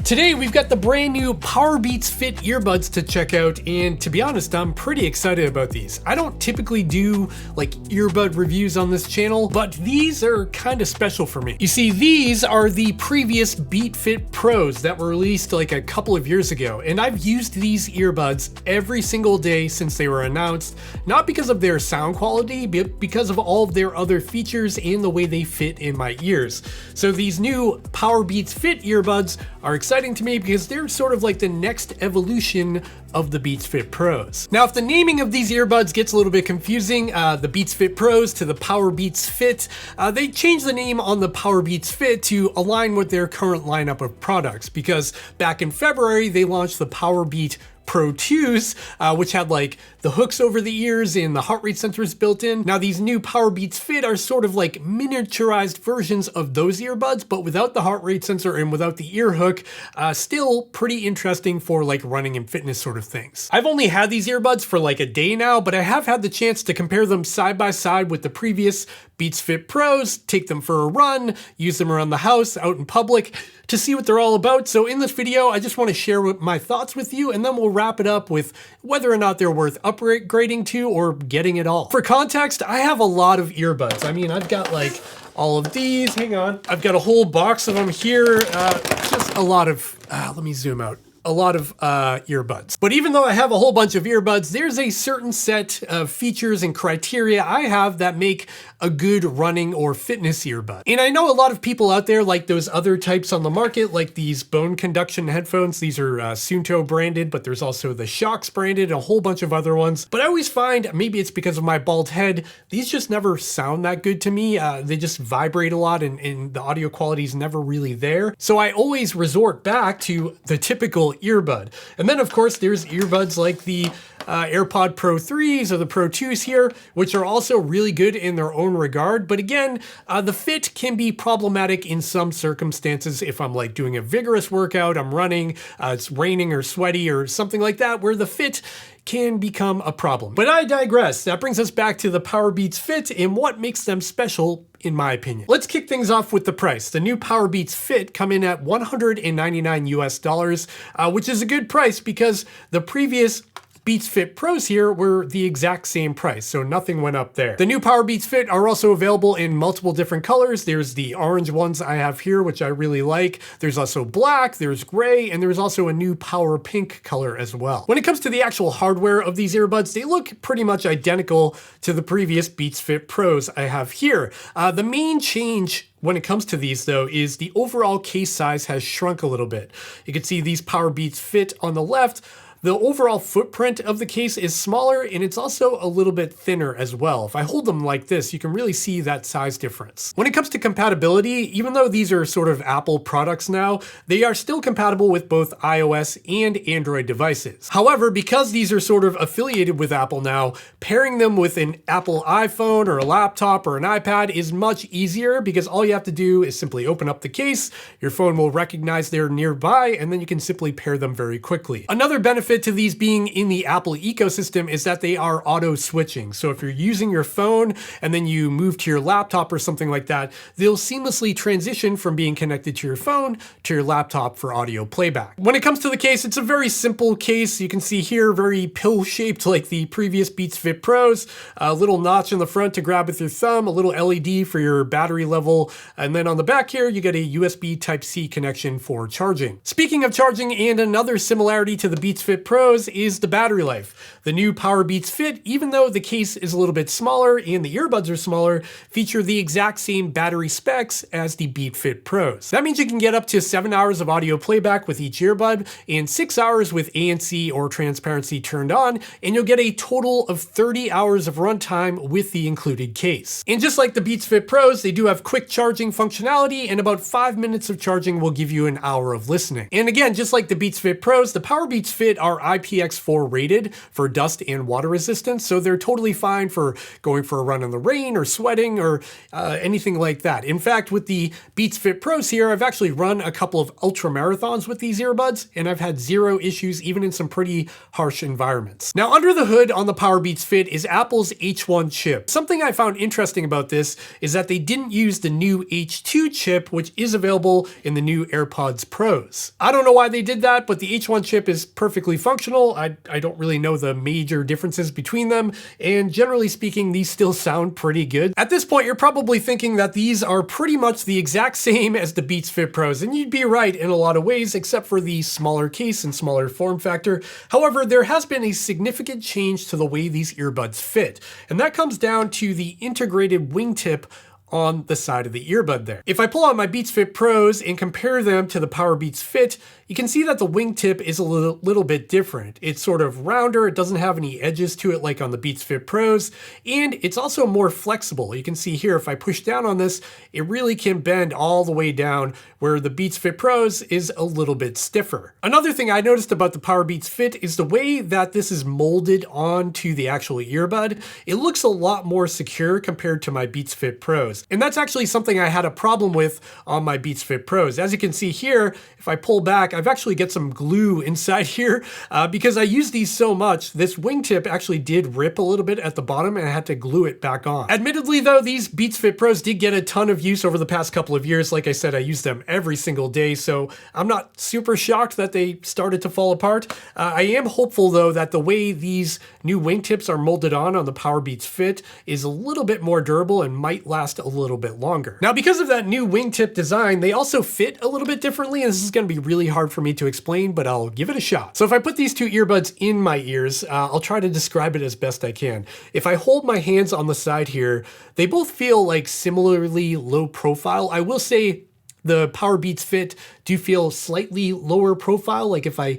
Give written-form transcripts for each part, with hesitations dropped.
Today we've got the brand new PowerBeats Fit earbuds to check out, and to be honest, I'm pretty excited about these. I don't typically do like earbud reviews on this channel, but these are kind of special for me. You see, these are the previous Beats Fit Pros that were released like a couple of years ago, and I've used these earbuds every single day since they were announced, not because of their sound quality, but because of all of their other features and the way they fit in my ears. So these new PowerBeats Fit earbuds are exciting to me because they're sort of like the next evolution of the Beats Fit Pros. Now, if the naming of these earbuds gets a little bit confusing, the Beats Fit Pros to the PowerBeats Fit, they changed the name on the PowerBeats Fit to align with their current lineup of products, because back in February, they launched the PowerBeat Pro 2s, which had like the hooks over the ears and the heart rate sensors built in. Now these new PowerBeats Fit are sort of like miniaturized versions of those earbuds, but without the heart rate sensor and without the ear hook. Still pretty interesting for like running and fitness sort of things. I've only had these earbuds for like a day now, but I have had the chance to compare them side by side with the previous Beats Fit Pros, take them for a run, use them around the house, out in public, to see what they're all about. So in this video, I just want to share my thoughts with you, and then we'll wrap it up with whether or not they're worth upgrading to or getting it all. For context, I have a lot of earbuds. I mean, I've got like all of these, hang on. I've got a whole box of them here. Just a lot of, let me zoom out. A lot of earbuds. But even though I have a whole bunch of earbuds, there's a certain set of features and criteria I have that make a good running or fitness earbud. And I know a lot of people out there like those other types on the market, like these bone conduction headphones. These are Suunto branded, but there's also the Shocks branded, a whole bunch of other ones. But I always find, maybe it's because of my bald head, these just never sound that good to me. They just vibrate a lot and the audio quality is never really there. So I always resort back to the typical earbud. And then of course there's earbuds like the AirPods Pro 3s or the Pro 2s here, which are also really good in their own regard. But again, the fit can be problematic in some circumstances. If I'm like doing a vigorous workout, I'm running, it's raining or sweaty or something like that, where the fit can become a problem. But I digress. That brings us back to the PowerBeats Fit and what makes them special, in my opinion. Let's kick things off with the price. The new PowerBeats Fit come in at $199 US, which is a good price because the previous Beats Fit Pros here were the exact same price, so nothing went up there. The new PowerBeats Fit are also available in multiple different colors. There's the orange ones I have here, which I really like. There's also black, there's gray, and there's also a new power pink color as well. When it comes to the actual hardware of these earbuds, they look pretty much identical to the previous Beats Fit Pros I have here. The main change when it comes to these though is the overall case size has shrunk a little bit. You can see these PowerBeats Fit on the left. The overall footprint of the case is smaller, and it's also a little bit thinner as well. If I hold them like this, you can really see that size difference. When it comes to compatibility, even though these are sort of Apple products now, they are still compatible with both iOS and Android devices. However, because these are sort of affiliated with Apple now, pairing them with an Apple iPhone or a laptop or an iPad is much easier, because all you have to do is simply open up the case, your phone will recognize they're nearby, and then you can simply pair them very quickly. Another benefit to these being in the Apple ecosystem is that they are auto switching. So if you're using your phone and then you move to your laptop or something like that, they'll seamlessly transition from being connected to your phone to your laptop for audio playback. When it comes to the case, it's a very simple case. You can see here, very pill-shaped like the previous Beats Fit Pros, a little notch in the front to grab with your thumb, a little LED for your battery level, and then on the back here, you get a USB Type-C connection for charging. Speaking of charging, and another similarity to the Beats Fit Pros is the battery life. The new PowerBeats Fit, even though the case is a little bit smaller and the earbuds are smaller, feature the exact same battery specs as the Beats Fit Pros. That means you can get up to 7 hours of audio playback with each earbud and 6 hours with ANC or transparency turned on, and you'll get a total of 30 hours of runtime with the included case. And just like the Beats Fit Pros, they do have quick charging functionality, and about 5 minutes of charging will give you an hour of listening. And again, just like the Beats Fit Pros, the PowerBeats Fit are are IPX4 rated for dust and water resistance, so they're totally fine for going for a run in the rain or sweating or anything like that. In fact, with the Beats Fit Pros here, I've actually run a couple of ultra marathons with these earbuds, and I've had zero issues even in some pretty harsh environments. Now, under the hood on the PowerBeats Fit is Apple's H1 chip. Something I found interesting about this is that they didn't use the new H2 chip, which is available in the new AirPods Pros. I don't know why they did that, but the H1 chip is perfectly functional. I don't really know the major differences between them, and generally speaking, these still sound pretty good. At this point, you're probably thinking that these are pretty much the exact same as the Beats Fit Pros, and you'd be right in a lot of ways, except for the smaller case and smaller form factor. However, there has been a significant change to the way these earbuds fit, and that comes down to the integrated wingtip on the side of the earbud there. If I pull out my Beats Fit Pros and compare them to the PowerBeats Fit, you can see that the wingtip is a little bit different. It's sort of rounder, it doesn't have any edges to it like on the Beats Fit Pros, and it's also more flexible. You can see here, if I push down on this, it really can bend all the way down, where the Beats Fit Pros is a little bit stiffer. Another thing I noticed about the PowerBeats Fit is the way that this is molded onto the actual earbud. It looks a lot more secure compared to my Beats Fit Pros. And that's actually something I had a problem with on my Beats Fit Pros. As you can see here, if I pull back, I've actually got some glue inside here because I use these so much. This wingtip actually did rip a little bit at the bottom and I had to glue it back on. Admittedly though, these Beats Fit Pros did get a ton of use over the past couple of years. Like I said, I use them every single day, so I'm not super shocked that they started to fall apart. I am hopeful though that the way these new wingtips are molded on the PowerBeats Fit is a little bit more durable and might last a little bit longer. Now, because of that new wingtip design, they also fit a little bit differently, and this is going to be really hard for me to explain, but I'll give it a shot. So if I put these two earbuds in my ears, I'll try to describe it as best I can. If I hold my hands on the side here, they both feel like similarly low profile. I will say the PowerBeats Fit do feel slightly lower profile. Like if I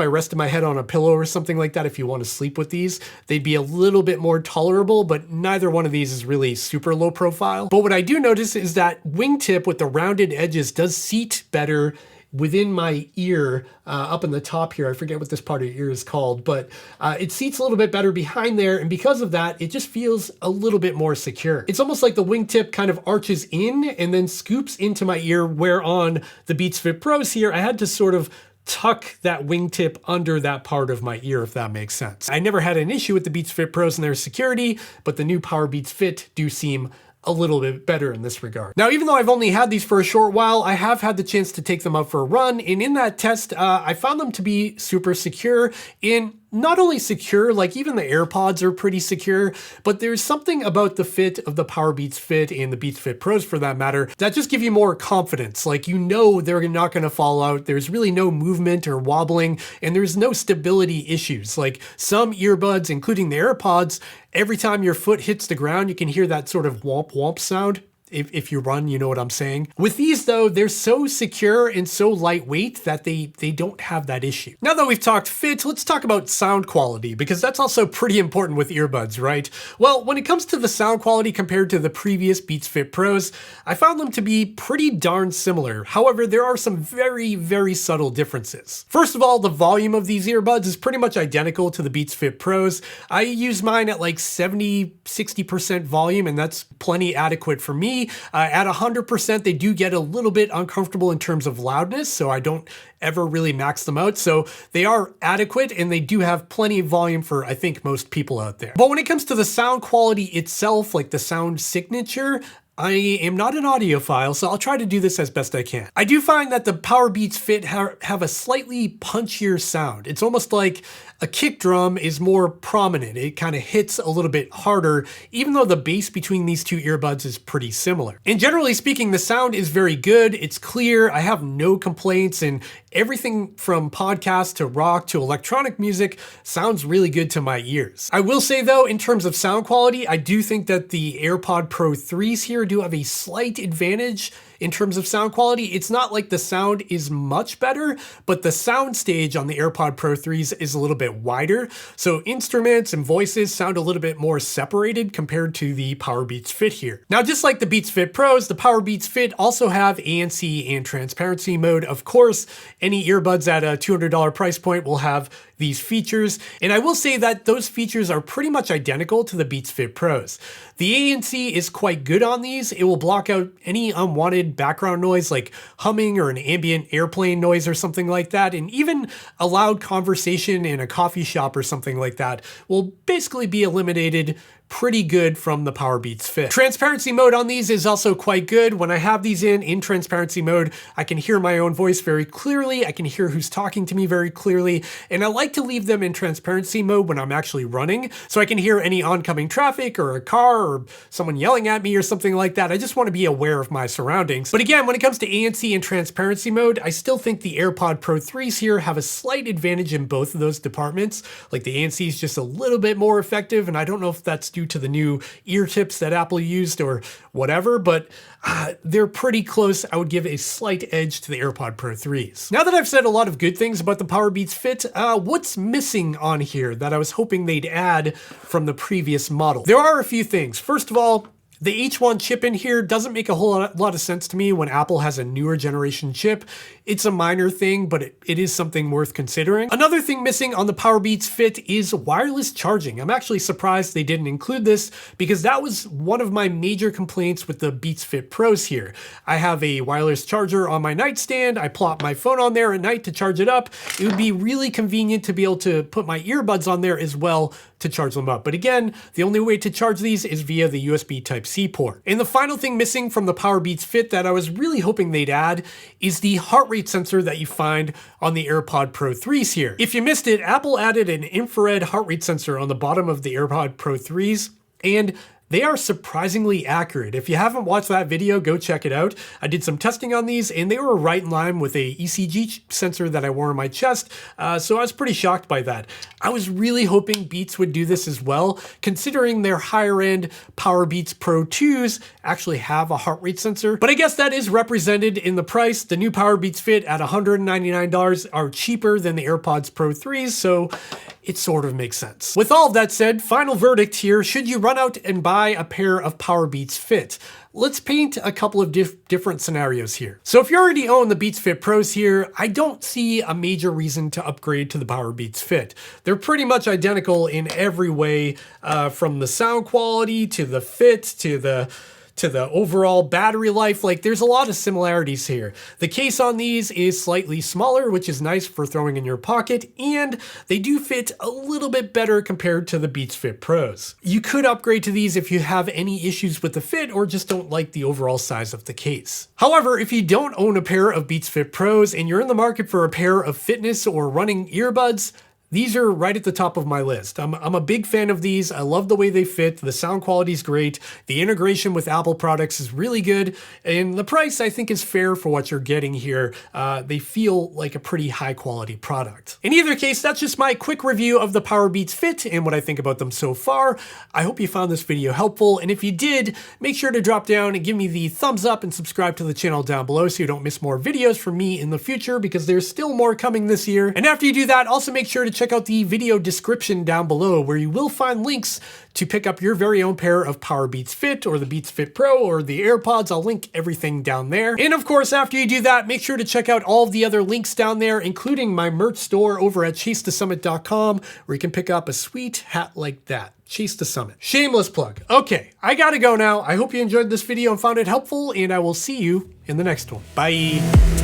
rested my head on a pillow or something like that, if you want to sleep with these, they'd be a little bit more tolerable, but neither one of these is really super low profile. But what I do notice is that wingtip with the rounded edges does seat better within my ear, up in the top here. I forget what this part of your ear is called, but it seats a little bit better behind there, and because of that, it just feels a little bit more secure. It's almost like the wingtip kind of arches in and then scoops into my ear, where on the Beats Fit Pros here, I had to sort of tuck that wingtip under that part of my ear, if that makes sense. I never had an issue with the Beats Fit Pros and their security, but the new PowerBeats Fit do seem a little bit better in this regard. Now, even though I've only had these for a short while, I have had the chance to take them out for a run, and in that test, I found them to be super secure. And not only secure, like even the AirPods are pretty secure, but there's something about the fit of the PowerBeats Fit and the Beats Fit Pros for that matter, that just give you more confidence. Like, you know, they're not gonna fall out. There's really no movement or wobbling, and there's no stability issues. Like some earbuds, including the AirPods, every time your foot hits the ground, you can hear that sort of womp womp sound. If you run, you know what I'm saying. With these though, they're so secure and so lightweight that they don't have that issue. Now that we've talked fit, let's talk about sound quality, because that's also pretty important with earbuds, right? Well, when it comes to the sound quality compared to the previous Beats Fit Pros, I found them to be pretty darn similar. However, there are some very, very subtle differences. First of all, the volume of these earbuds is pretty much identical to the Beats Fit Pros. I use mine at like 70-60% volume, and that's plenty adequate for me. At 100%, they do get a little bit uncomfortable in terms of loudness, so I don't ever really max them out. So they are adequate, and they do have plenty of volume for, I think, most people out there. But when it comes to the sound quality itself, like the sound signature, I am not an audiophile, so I'll try to do this as best I can. I do find that the PowerBeats Fit have a slightly punchier sound. It's almost like a kick drum is more prominent. It kind of hits a little bit harder, even though the bass between these two earbuds is pretty similar. And generally speaking, the sound is very good. It's clear. I have no complaints, and everything from podcast to rock to electronic music sounds really good to my ears. I will say though, in terms of sound quality, I do think that the AirPod Pro 3s here do have a slight advantage in terms of sound quality. It's not like the sound is much better, but the sound stage on the AirPod Pro 3s is a little bit wider. So instruments and voices sound a little bit more separated compared to the PowerBeats Fit here. Now, just like the Beats Fit Pros, the PowerBeats Fit also have ANC and transparency mode. Of course, any earbuds at a $200 price point will have these features. And I will say that those features are pretty much identical to the Beats Fit Pros. The ANC is quite good on these. It will block out any unwanted background noise like humming or an ambient airplane noise or something like that. And even a loud conversation in a coffee shop or something like that will basically be eliminated pretty good from the PowerBeats Fit. Transparency mode on these is also quite good. When I have these in transparency mode, I can hear my own voice very clearly. I can hear who's talking to me very clearly. And I like to leave them in transparency mode when I'm actually running, so I can hear any oncoming traffic or a car or someone yelling at me or something like that. I just want to be aware of my surroundings. But again, when it comes to ANC and transparency mode, I still think the AirPod Pro 3s here have a slight advantage in both of those departments. Like the ANC is just a little bit more effective, and I don't know if that's due to the new ear tips that Apple used or whatever, but they're pretty close. I would give a slight edge to the AirPod Pro 3s. Now that I've said a lot of good things about the PowerBeats Fit, what's missing on here that I was hoping they'd add from the previous model? There are a few things. First of all, the H1 chip in here doesn't make a whole lot of sense to me when Apple has a newer generation chip. It's a minor thing, but it is something worth considering. Another thing missing on the PowerBeats Fit is wireless charging. I'm actually surprised they didn't include this because that was one of my major complaints with the Beats Fit Pros here. I have a wireless charger on my nightstand. I plop my phone on there at night to charge it up. It would be really convenient to be able to put my earbuds on there as well to charge them up. But again, the only way to charge these is via the USB Type-C port. And the final thing missing from the PowerBeats Fit that I was really hoping they'd add is the heart rate sensor that you find on the AirPod Pro 3s here. If you missed it, Apple added an infrared heart rate sensor on the bottom of the AirPod Pro 3s, and they are surprisingly accurate. If you haven't watched that video, go check it out. I did some testing on these and they were right in line with a ECG sensor that I wore on my chest, so I was pretty shocked by that. I was really hoping Beats would do this as well, considering their higher end PowerBeats Pro 2s actually have a heart rate sensor. But I guess that is represented in the price. The new PowerBeats Fit at $199 are cheaper than the AirPods Pro 3s, so it sort of makes sense. With all of that said, final verdict here, should you run out and buy a pair of PowerBeats Fit? Let's paint a couple of different scenarios here. So if you already own the Beats Fit Pros here, I don't see a major reason to upgrade to the PowerBeats Fit. They're pretty much identical in every way, from the sound quality to the fit to the overall battery life. Like, there's a lot of similarities here. The case on these is slightly smaller, which is nice for throwing in your pocket, and they do fit a little bit better compared to the Beats Fit Pros. You could upgrade to these if you have any issues with the fit or just don't like the overall size of the case. However, if you don't own a pair of Beats Fit Pros and you're in the market for a pair of fitness or running earbuds, these are right at the top of my list. I'm a big fan of these. I love the way they fit. The sound quality is great. The integration with Apple products is really good. And the price, I think, is fair for what you're getting here. They feel like a pretty high quality product. In either case, that's just my quick review of the PowerBeats Fit and what I think about them so far. I hope you found this video helpful. And if you did, make sure to drop down and give me the thumbs up and subscribe to the channel down below so you don't miss more videos from me in the future, because there's still more coming this year. And after you do that, also make sure to check out the video description down below, where you will find links to pick up your very own pair of PowerBeats Fit or the Beats Fit Pro or the AirPods. I'll link everything down there. And of course, after you do that, make sure to check out all of the other links down there, including my merch store over at ChaseToSummit.com, where you can pick up a sweet hat like that. Chase to Summit. Shameless plug. Okay, I gotta go now. I hope you enjoyed this video and found it helpful, and I will see you in the next one. Bye.